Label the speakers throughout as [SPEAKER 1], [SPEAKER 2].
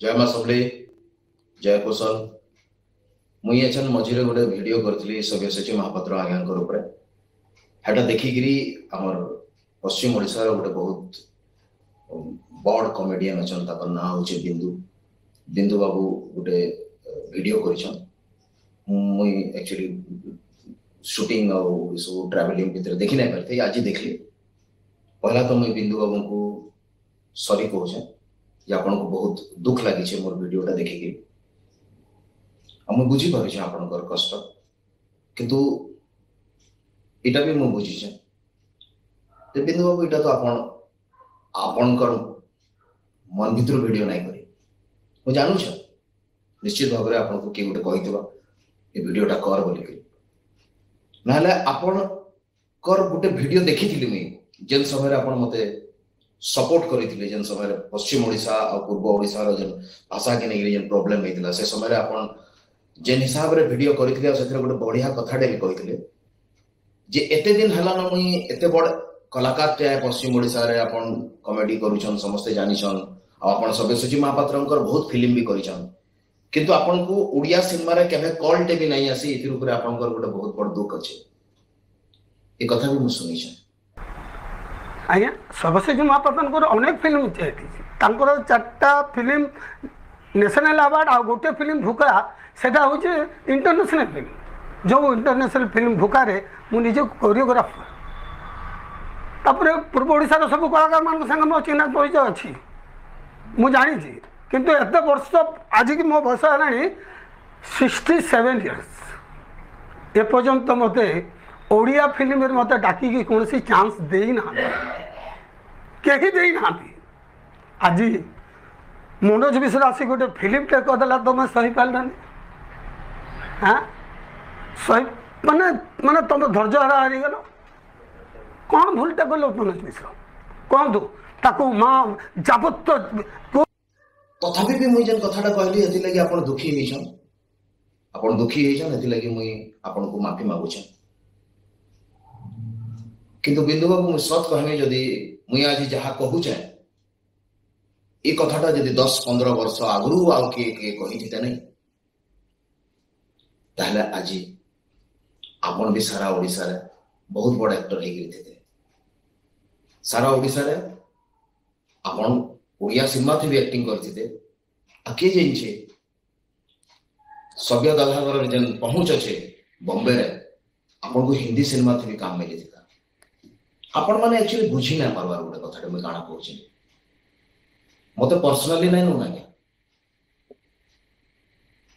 [SPEAKER 1] जय मां सबले जय कुशल मुई एचन मझिरे गोटे वीडियो करथली सव्यसाची महापात्र आज्ञांकर ऊपर हेटा देखिकरी हमर पश्चिम ओडिसा रो गोटे बहुत बड़ कॉमेडियन अछन ताकर ना होचे बिंदु बिंदु बाबू गोटे वीडियो करिछन मुई एक्चुअली शूटिंग और सो ट्रैवलिंग भीतर देखि नै परथे आज देखली पहला तो मुई बिंदु बाबू को सॉरी कहूछे जे आपन को बहुत दुख लागि छे मोर वीडियोटा देखिकरी हम बुझी पारे छे आपनकर कष्ट किंतु इटा भी मु बुझी छे ते बिंदु बाबू इटा तो आपनकर मन भितर वीडियो नाही करी मु जानू छ निश्चित भाव रे आपन को के गोटे कहितबा ए वीडियोटा कर बोली के नाले आपन कर गोटे वीडियो देखिथिली मुई जेन समय रे आपन मते सपोर्ट करिथिले जेन समय रे पश्चिम ओडिसा और पूर्व ओडिसा रो जेन भाषा के नै जेन प्रॉब्लम हेतिला से समय रे आपन जेन हिसाब रे वीडियो करिथिले सेथरे गोटे बढ़िया कथाटे भी कहिथिले जे एते दिन हला न मुई एते बड़ कलाकार टे पश्चिम ओडिसा रे आपन कॉमेडी करूछन समस्त जानिछन आपन सव्यसाची महापात्रंकर बहुत फिल्म भी करिछन किंतु आपन को ओडिया सिनेमा रे केबे कॉल टे भी नहीं आसी इतिर ऊपर आपनकर गोटे बहुत बड़ दुख अछि ए कथा भी मु सुनि छ
[SPEAKER 2] आज्ञा सव्यसाची महापात्रंकर अनेक फिल्म तांकर चारटा फिल्म नेशनल अवार्ड आ गोटे फिल्म भूका सेटा होचे इंटरनेशनल फिल्म जो इंटरनेशनल फिल्म भूका रे मु निजे कोरियोग्राफर तापरे पूर्व ओडिसा रो सब कलाकार मान संग मो चिन्ह परिचय अछि मु जानि छी किंतु एते वर्ष आज की मो बयस हलानी 67 इयर्स ए पर्यंत मते ओडिया फिल्म रे मते डाकी की कोनसी चांस देई ना केही देई ना आज मनोज मिश्र आसी गोटे फिल्म टे कदेला तो मैं सही पाल हाँ सही माने माने तुम धैर्य हरा हारी गल कौन भूलटा कल मनोज मिश्र कहतु ताको माँ जाबत
[SPEAKER 1] तथापि भी मुई जेन कथाटा कहली एथि लागि आपण दुखी हेछन आपण दुखी हेछन एथि लागि मुई आपण को माफी मागु छ किंतु बिंदु बाबू मु सत कहमे जदी मुई आज जहा कहू छ ए कथाटा जदी 10-15 वर्ष आगु आउ के कहि थिते नै ताहले आज आपण भी सारा ओडिसा रे बहुत बड़ एक्टर हे गिरते थे सारा ओडिसा रे आपण ओडिया सिनेमा थी भी एक्टिंग करते थे आके जेन छे सभ्य दादागर जेन पहुंच छे बॉम्बे रे आपण को हिंदी सिनेमा थी भी काम मिले था आपण माने एक्चुअली बुझी ना पारबार गोटे कथाटे मैं काना कहूँ मते पर्सनली नहीं नु ना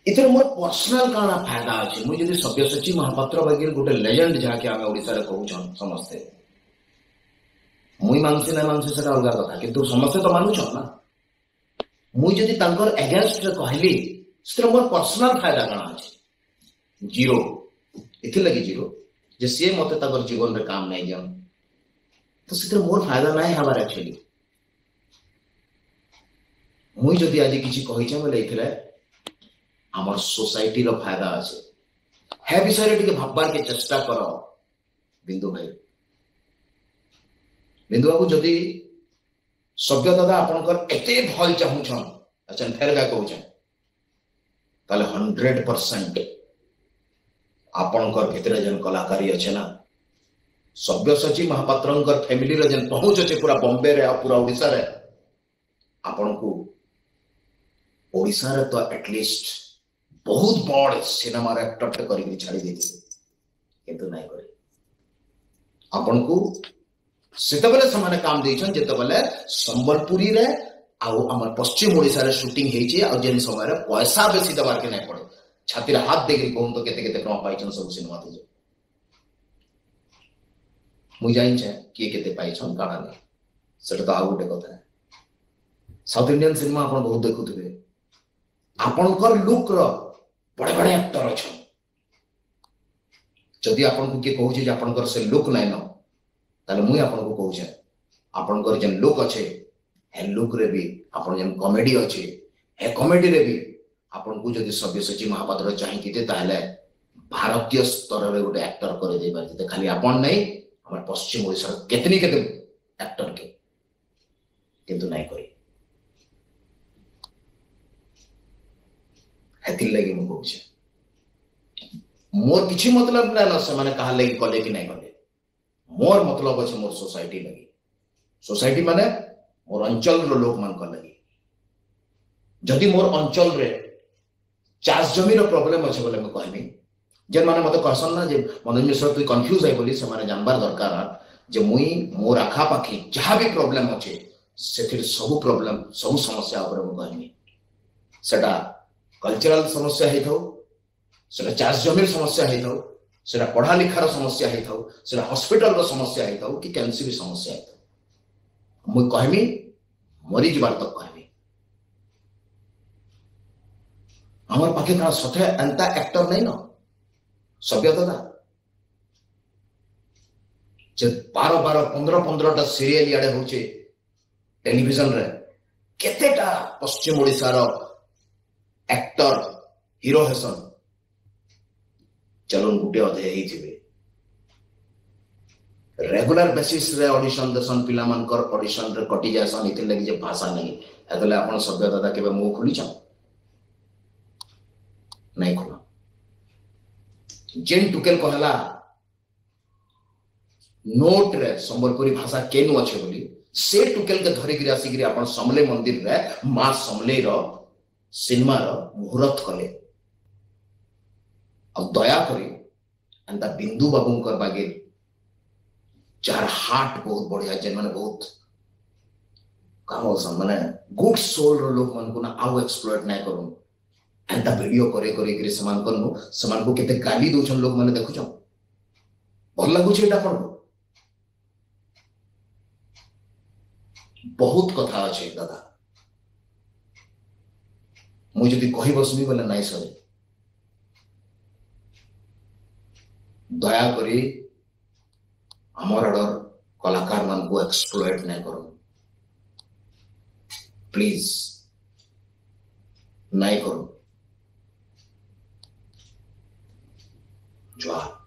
[SPEAKER 1] इतर मोर पर्सनल काना फायदा अछि मु जदी सव्यसाची महापात्र वगैरह गोटे लेजेंड जहा के आमे ओडिसा रे कहूछन समस्ते मुई मानसी ना मानसी सेटा अलगा कथा किंतु समस्ते तो मानु छन ना मुई जदी तांकर अगेंस्ट रे कहली सेटा मोर पर्सनल फायदा काना अछि जीरो इति लगी जीरो जे से मते तांकर जीवन रे काम नै जम तो सेटा मोर फायदा नै हमार एक्चुअली मुई जदी आज किछि कहि छ बोले इथिले हमर सोसाइटी रो फायदा अछि हे विषय रे टिके भाबबार के चेष्टा करो बिंदु भाई बिंदु बाबू जदी सभ्य दादा आपनकर एते भल चाहू छन अच्छा फेर का कहू छ ताले 100% आपनकर भितरे जन कलाकारी अछि ना सव्यसाची महापात्रंकर फैमिली रे जन पहुंच अछि पूरा बॉम्बे रे पूरा ओडिसा रे आपन को ओडिसा रे तो एटलीस्ट बहुत बड़ सिनेमा रे एक्टर टे करी छाड़ी देथि किंतु नाही करे आपन को सेते बेले समान काम देछन जेते बेले संबलपुरी रे आउ हमर पश्चिम ओडिसा रे शूटिंग हेई छै आ जेन समय रे पैसा बेसी दबार के नाही पड़े छाती रे हाथ देके कहूं तो केते केते कम पाइछन सब सिनेमा ते मु जाइन छै के केते पाइछन काना नै सेटा तो आउ गोटे कथा साउथ इंडियन सिनेमा आपण बहुत देखुथबे आपनकर लुक रो बड़े बड़े एक्टर अच्छा जदि आपन को के कहू जे आपनकर से लुक नै न ताले मुई आपन को कहू जे आपनकर जेन लुक अच्छे हे लुक रे भी आपन जेन कॉमेडी अच्छे हे कॉमेडी रे भी आपन को जदि सव्यसाची महापात्र चाहि किते ताले भारतीय स्तर रे गोटे एक्टर करे दे बार खाली आपन नै हमर पश्चिम ओडिसा केतनी केते एक्टर के किंतु नै करे हेतिल लगी मु कहूछे मोर किछि मतलब ना ना से माने कहा लगी कले कि नहीं कले मोर मतलब अछि मोर सोसाइटी लगी सोसाइटी माने मोर अंचल रो लोक मान कर लगी जदि मोर अंचल रे चाष जमी रो प्रॉब्लम अछि बोले म कहमी जे माने मते कहसन ना जे मनोज मिश्र तू कंफ्यूज है बोली से माने जानबार दरकार जे मुई मोर आखा पाखी जहां भी प्रॉब्लम अछि सेथिर सब प्रॉब्लम सब समस्या ऊपर म कहमी सेटा कल्चरल समस्या है थाउ सेटा चाष जमीर समस्या है थाउ सेटा पढ़ा लिखार समस्या है थाउ सेटा हॉस्पिटल रो समस्या है थाउ कि कैंसर समस्या है थाउ मुई कहमी मरी जबार तक कहमी हमर पाखे का सथे एंता एक्टर नहीं न सभ्य दादा जे 12-15 सीरियल याडे होचे टेलीविजन रे केतेटा पश्चिम ओडिसा रो एक्टर हीरो हेसन चलन गुटे अधे ही थिबे रेगुलर बेसिस रे ऑडिशन दसन पिला मानकर ऑडिशन रे कटि जासन इते लगी जे भाषा नहीं एतले आपण सभ्य दादा केबे मुंह खुली छ नहीं खुला जेन टुकेल कहला नोट रे संबलपुरी भाषा केनु अछि बोली से टुकेल के धरि गिरा सिगिरी आपण समले मंदिर रे मां समले रो सिनेमा रो मुहूर्त कले अब दया करी अंता बिंदु बाबूंकर बागे जार हार्ट बहुत बढ़िया जेन माने बहुत काम होसन माने गुड सोल रो लोग मन को ना आउ एक्सप्लॉइट नहीं करू एंता वीडियो करे करे गिरी समान करनु समान को केते गाली दोछन लोग माने देखु छ भल लागु छ एटा पर बहुत कथा अछि दादा मु जदी कहि बसमी बोले नाही सरे दया करी हमर अडर कलाकार मान को एक्सप्लॉइट नहीं करो प्लीज नहीं करो जोहार।